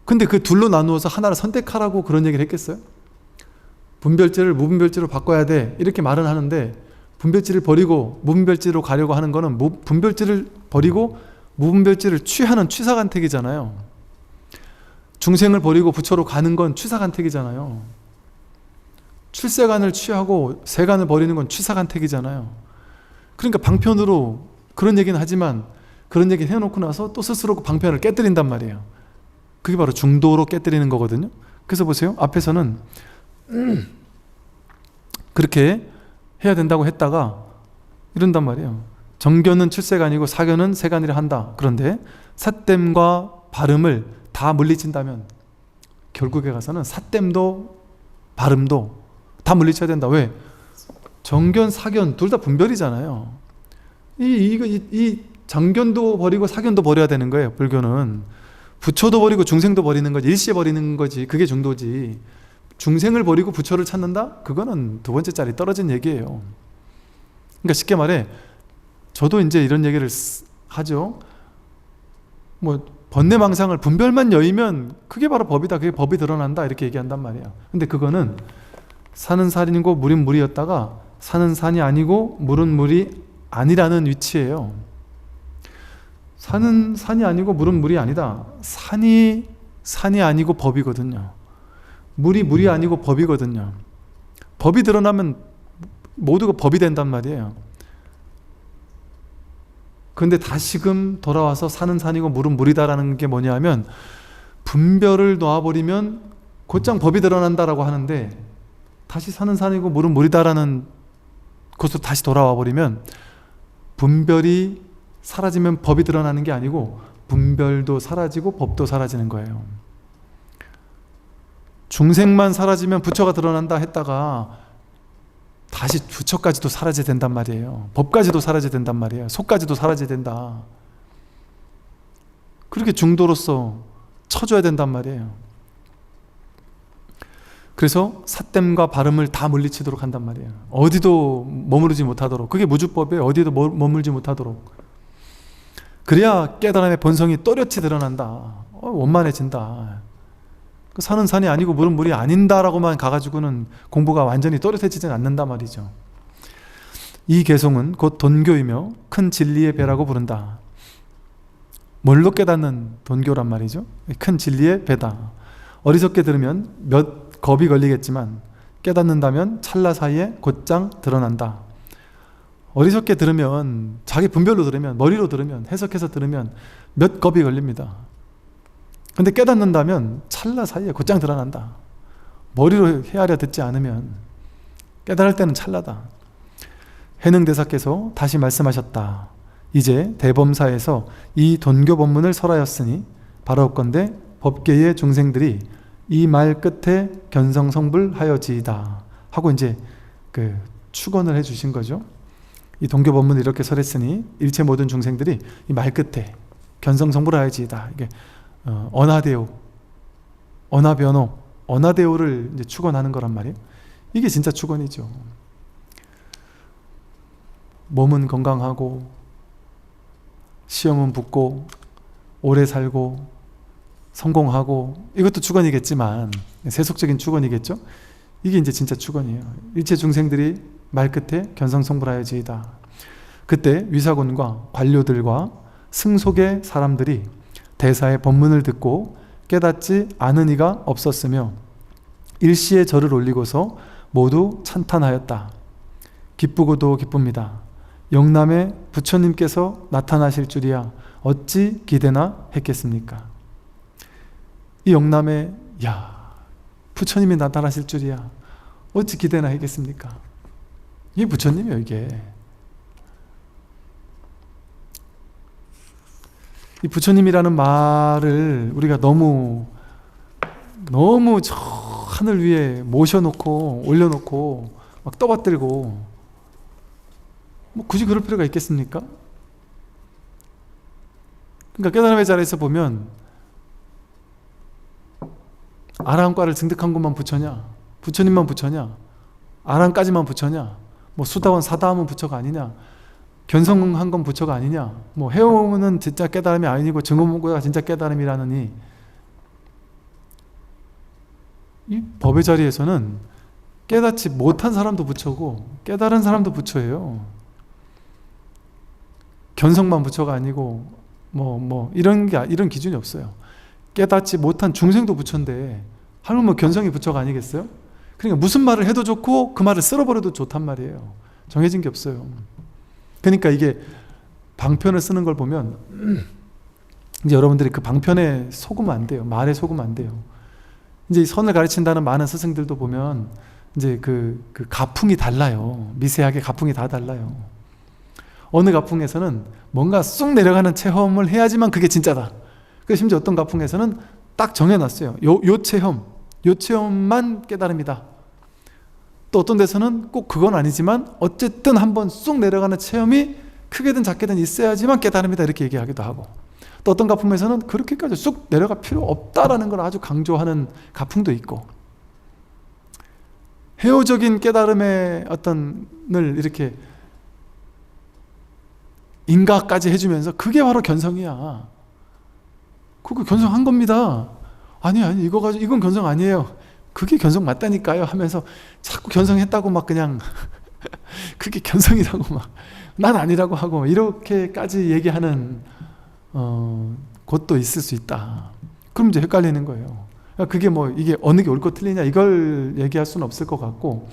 근데 그 둘로 나누어서 하나를 선택하라고 그런 얘기를 했겠어요? 분별지를 무분별지로 바꿔야 돼, 이렇게 말은 하는데, 분별지를 버리고 무분별지로 가려고 하는 거는 분별지를 버리고 무분별지를 취하는 취사간택이잖아요. 중생을 버리고 부처로 가는 건 취사간택이잖아요. 출세간을 취하고 세간을 버리는 건 취사간택이잖아요. 그러니까 방편으로 그런 얘기는 하지만, 그런 얘기 해놓고 나서 또 스스로 그 방편을 깨뜨린단 말이에요. 그게 바로 중도로 깨뜨리는 거거든요. 그래서 보세요, 앞에서는 그렇게 해야 된다고 했다가 이런단 말이에요. 정견은 출세간이고 사견은 세간이라 한다. 그런데 삿됨과 발음을 다 물리친다면 결국에 가서는 삿됨도 발음도 다 물리쳐야 된다. 왜? 정견, 사견 둘 다 분별이잖아요. 이 정견도 버리고 사견도 버려야 되는 거예요. 불교는 부처도 버리고 중생도 버리는 거지, 일시에 버리는 거지. 그게 중도지. 중생을 버리고 부처를 찾는다? 그거는 두 번째 자리 떨어진 얘기예요. 그러니까 쉽게 말해, 저도 이제 이런 얘기를 하죠. 뭐 번뇌망상을 분별만 여의면 그게 바로 법이다, 그게 법이 드러난다, 이렇게 얘기한단 말이에요. 근데 그거는 산은 산이고 물은 물이었다가 산은 산이 아니고 물은 물이 아니라는 위치예요. 산은 산이 아니고 물은 물이 아니다. 산이 아니고 법이거든요. 물이 물이 아니고 법이거든요. 법이 드러나면 모두가 법이 된단 말이에요. 그런데 다시금 돌아와서 산은 산이고 물은 물이다라는 게 뭐냐면, 분별을 놓아버리면 곧장 법이 드러난다라고 하는데, 다시 산은 산이고 물은 물이다라는 곳으로 다시 돌아와 버리면, 분별이 사라지면 법이 드러나는 게 아니고 분별도 사라지고 법도 사라지는 거예요. 중생만 사라지면 부처가 드러난다 했다가 다시 부처까지도 사라져야 된단 말이에요. 법까지도 사라져야 된단 말이에요. 속까지도 사라져야 된다. 그렇게 중도로서 쳐줘야 된단 말이에요. 그래서 삿됨과 발음을 다 물리치도록 한단 말이에요. 어디도 머무르지 못하도록. 그게 무주법이에요. 어디도 머물지 못하도록. 그래야 깨달음의 본성이 또렷이 드러난다. 원만해진다. 산은 산이 아니고 물은 물이 아닌다라고만 가가지고는 공부가 완전히 또렷해지진 않는다 말이죠. 이 개송은 곧 돈교이며 큰 진리의 배라고 부른다. 뭘로 깨닫는 돈교란 말이죠? 큰 진리의 배다. 어리석게 들으면 몇 겁이 걸리겠지만 깨닫는다면 찰나 사이에 곧장 드러난다. 어리석게 들으면, 자기 분별로 들으면, 머리로 들으면, 해석해서 들으면 몇 겁이 걸립니다. 근데 깨닫는다면 찰나 사이에 곧장 드러난다. 머리로 헤아려 듣지 않으면 깨달을 때는 찰나다. 해능대사께서 다시 말씀하셨다. 이제 대범사에서 이 돈교 법문을 설하였으니 바라옵건대 법계의 중생들이 이 말 끝에 견성성불하여지이다 하고 이제 그 축언을 해주신 거죠. 이 돈교 법문을 이렇게 설했으니 일체 모든 중생들이 이 말 끝에 견성성불하여지이다. 이게 언하대오, 언하변호, 언하대오를 이제 축언하는 거란 말이에요. 이게 진짜 축언이죠. 몸은 건강하고 시험은 붙고 오래 살고 성공하고, 이것도 축언이겠지만 세속적인 축언이겠죠. 이게 이제 진짜 축언이에요. 일체 중생들이 말 끝에 견성성불하여지이다. 그때 위사군과 관료들과 승속의 사람들이 대사의 법문을 듣고 깨닫지 않은 이가 없었으며 일시에 절을 올리고서 모두 찬탄하였다. 기쁘고도 기쁩니다. 영남의 부처님께서 나타나실 줄이야 어찌 기대나 했겠습니까? 이 영남에 부처님이 나타나실 줄이야 어찌 기대나 했겠습니까? 이게 부처님이에요. 이게 이 부처님이라는 말을 우리가 너무 저 하늘 위에 모셔놓고 올려놓고 막 떠받들고 뭐 굳이 그럴 필요가 있겠습니까? 그러니까 깨달음의 자리에서 보면 아라한과를 증득한 것만 부처냐, 부처님만 부처냐, 아라한까지만 부처냐, 뭐 수다원 사다함은 부처가 아니냐, 견성한 건 부처가 아니냐, 뭐 해오는 진짜 깨달음이 아니고 증오문고가 진짜 깨달음이라느니, 이 법의 자리에서는 깨닫지 못한 사람도 부처고 깨달은 사람도 부처예요. 견성만 부처가 아니고 이런 기준이 없어요. 깨닫지 못한 중생도 부처인데 하면 뭐 견성이 부처가 아니겠어요? 그러니까 무슨 말을 해도 좋고 그 말을 쓸어버려도 좋단 말이에요. 정해진 게 없어요. 그러니까 이게 방편을 쓰는 걸 보면 이제 여러분들이 그 방편에 속으면 안 돼요. 말에 속으면 안 돼요. 이제 선을 가르친다는 많은 스승들도 보면 이제 그 가풍이 달라요. 미세하게 가풍이 다 달라요. 어느 가풍에서는 뭔가 쑥 내려가는 체험을 해야지만 그게 진짜다. 그래서 심지어 어떤 가풍에서는 딱 정해놨어요. 요 체험만 깨달음이다. 또 어떤 데서는 꼭 그건 아니지만 어쨌든 한번 쑥 내려가는 체험이 크게든 작게든 있어야지만 깨달음이다 이렇게 얘기하기도 하고, 또 어떤 가풍에서는 그렇게까지 쑥 내려갈 필요 없다라는 걸 아주 강조하는 가풍도 있고, 해오적인 깨달음의 을 이렇게 인가까지 해주면서 그게 바로 견성이야. 그거 견성한 겁니다. 아니 이거 가지고 이건 견성 아니에요. 그게 견성 맞다니까요 하면서 자꾸 견성했다고 막 그냥 그게 견성이라고 막 난 아니라고 하고 이렇게까지 얘기하는 곳도 있을 수 있다. 그럼 이제 헷갈리는 거예요. 그게 뭐 이게 어느 게 옳고 틀리냐 이걸 얘기할 수는 없을 것 같고,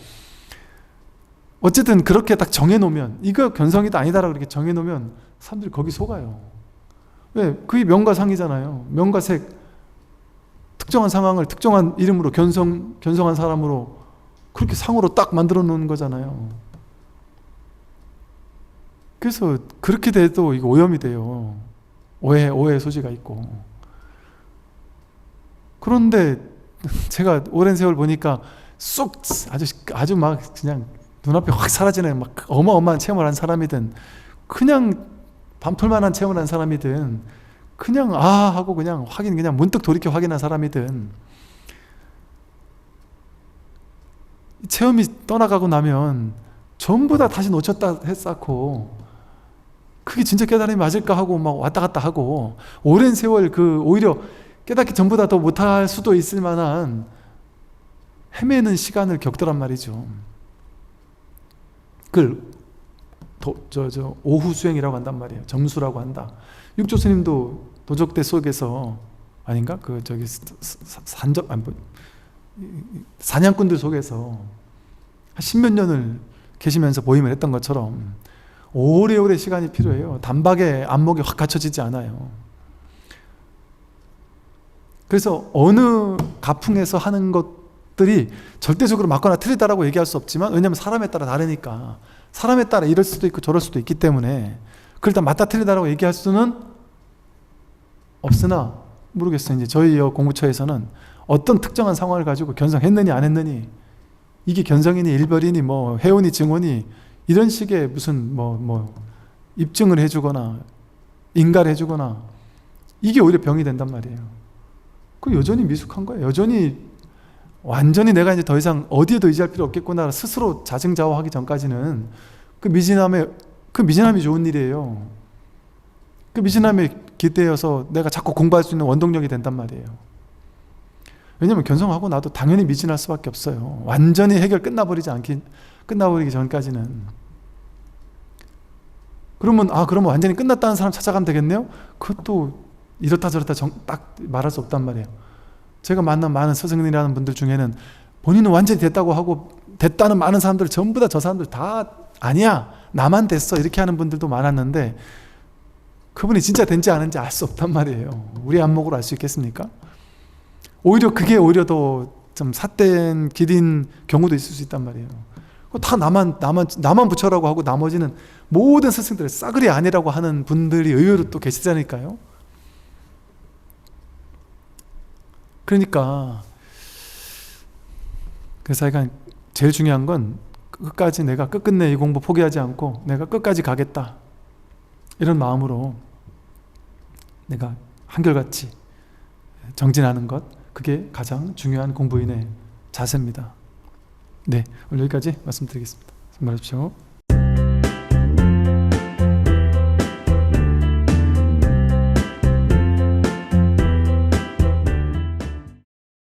어쨌든 그렇게 딱 정해놓으면 이거 견성이다 아니다라고 이렇게 정해놓으면 사람들이 거기 속아요. 왜? 그게 명과상이잖아요. 명과색, 특정한 상황을 특정한 이름으로 견성한 사람으로 그렇게 상으로 딱 만들어 놓는 거잖아요. 그래서 그렇게 돼도 이거 오염이 돼요. 오해의 소지가 있고. 그런데 제가 오랜 세월 보니까 쏙 아주 막 그냥 눈앞에 확 사라지는 막 어마어마한 체험을 한 사람이든, 그냥 밤톨만한 체험을 한 사람이든, 그냥 하고 그냥 그냥 문득 돌이켜 확인한 사람이든, 체험이 떠나가고 나면 전부 다 다시 놓쳤다 했었고, 그게 진짜 깨달음이 맞을까 하고 막 왔다 갔다 하고, 오랜 세월 오히려 깨닫기 전보다 더 못할 수도 있을 만한 헤매는 시간을 겪더란 말이죠. 그걸 오후 수행이라고 한단 말이에요. 점수라고 한다. 육조 스님도 도적대 속에서 아닌가? 사냥꾼들 속에서 한 십몇 년을 계시면서 보임을 했던 것처럼 오래오래 시간이 필요해요. 단박에 안목이 확 갖춰지지 않아요. 그래서 어느 가풍에서 하는 것들이 절대적으로 맞거나 틀리다라고 얘기할 수 없지만, 왜냐하면 사람에 따라 다르니까, 사람에 따라 이럴 수도 있고 저럴 수도 있기 때문에 그걸 다 맞다 틀리다라고 얘기할 수는 없으나, 모르겠어요. 이제 저희 공부처에서는 어떤 특정한 상황을 가지고 견성했느니 안 했느니, 이게 견성이니 일별이니 뭐 해오니 증오니 이런 식의 무슨 입증을 해주거나 인가를 해주거나, 이게 오히려 병이 된단 말이에요. 그 여전히 미숙한 거예요. 여전히 완전히 내가 이제 더 이상 어디에도 의지할 필요 없겠구나 스스로 자증자화하기 전까지는 그 미진함이 좋은 일이에요. 그 미진함에 기대어서 내가 자꾸 공부할 수 있는 원동력이 된단 말이에요. 왜냐면 견성하고 나도 당연히 미진할 수밖에 없어요. 완전히 해결 끝나버리기 전까지는. 그러면 완전히 끝났다는 사람 찾아가면 되겠네요? 그것도 이렇다 저렇다 딱 말할 수 없단 말이에요. 제가 만난 많은 스승이라는 분들 중에는 본인은 완전히 됐다고 하고, 됐다는 많은 사람들 전부 다 저 사람들 다 아니야, 나만 됐어, 이렇게 하는 분들도 많았는데, 그분이 진짜 된지 아닌지 알 수 없단 말이에요. 우리 안목으로 알 수 있겠습니까? 그게 오히려 더 좀 삿된 길인 경우도 있을 수 있단 말이에요. 다 나만 부처라고 하고 나머지는 모든 스승들을 싸그리 아니라고 하는 분들이 의외로 또 계시다니까요. 그러니까 그래서 제일 중요한 건 끝까지 내가 끝끝내 이 공부 포기하지 않고 내가 끝까지 가겠다, 이런 마음으로 내가 한결같이 정진하는 것, 그게 가장 중요한 공부인의 자세입니다. 네, 오늘 여기까지 말씀드리겠습니다. 말씀하십시오.